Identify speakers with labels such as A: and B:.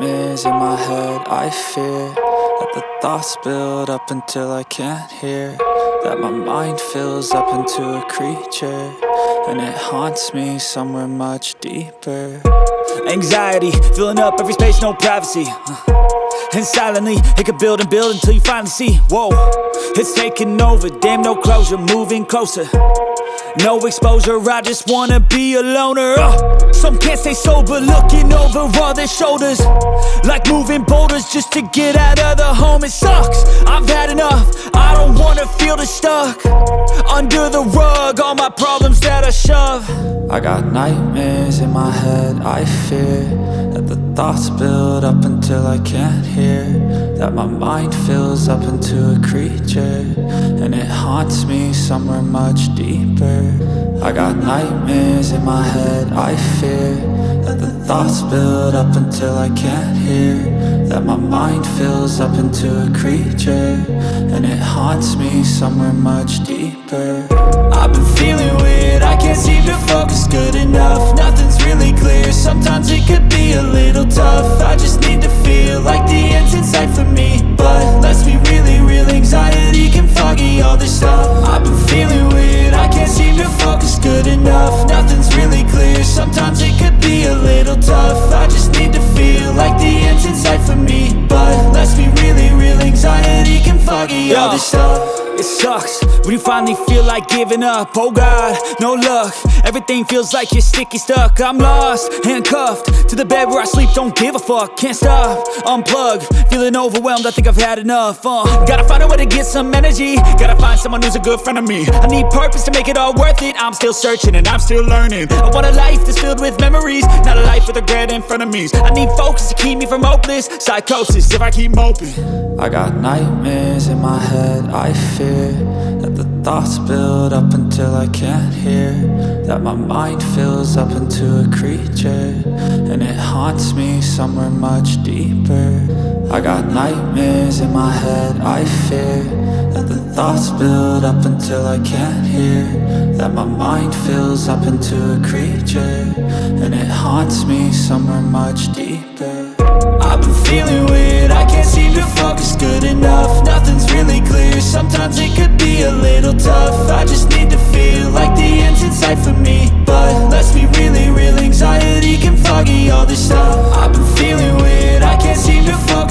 A: nightmares in my head. I fear that the thoughts build up until I can't hear, that my mind fills up into a creature, and it haunts me somewhere much deeper.
B: Anxiety, filling up every space, no privacy. And silently, it could build and build until you finally see, whoa, it's taking over, damn, no closure, moving closer. No exposure, I just wanna be a loner. Some can't stay sober, looking over all their shoulders, like moving boulders just to get out of the home. It sucks, I've had enough, I don't wanna feel the stuck under the rug, all my problems that I shove.
A: I got nightmares in my head. I fear that the thoughts build up until I can't hear, that my mind fills up into a creature, and it haunts me somewhere much deeper. I got nightmares in my head. I fear that the thoughts build up until I can't hear, that my mind fills up into a creature, and it haunts me somewhere much deeper.
B: I've been feeling weird, I can't seem to focus good enough. Nothing's really clear, sometimes it could be a little tough. I just need to feel like the end's in sight for me, but let's be really real, anxiety can foggy all this stuff. I've been feeling weird, I can't seem to focus good enough. Nothing's really clear, sometimes it could be a little tough. I just need to feel like the end's in sight for me, but let's be really real, anxiety can foggy all this stuff. It sucks when you finally feel like giving up. Oh God, no luck, everything feels like you're sticky stuck. I'm lost, handcuffed to the bed where I sleep, don't give a fuck. Can't stop, unplug, feeling overwhelmed, I think I've had enough. Gotta find a way to get some energy, gotta find someone who's a good friend of me. I need purpose to make it all worth it, I'm still searching and I'm still learning. I want a life that's filled with memories, not a life with regret and frenemies. I need focus to keep me from hopeless psychosis if I keep moping.
A: I got nightmares in my head. I fear that the thoughts build up until I can't hear, that my mind fills up into a creature, and it haunts me somewhere much deeper. I got nightmares in my head. I fear that the thoughts build up until I can't hear, that my mind fills up into a creature, and it haunts me somewhere much deeper.
B: I've been feeling weird, I can't seem to focus good enough. Nothing's really clear, sometimes it could be a little tough. I just need to feel like the end's in sight for me,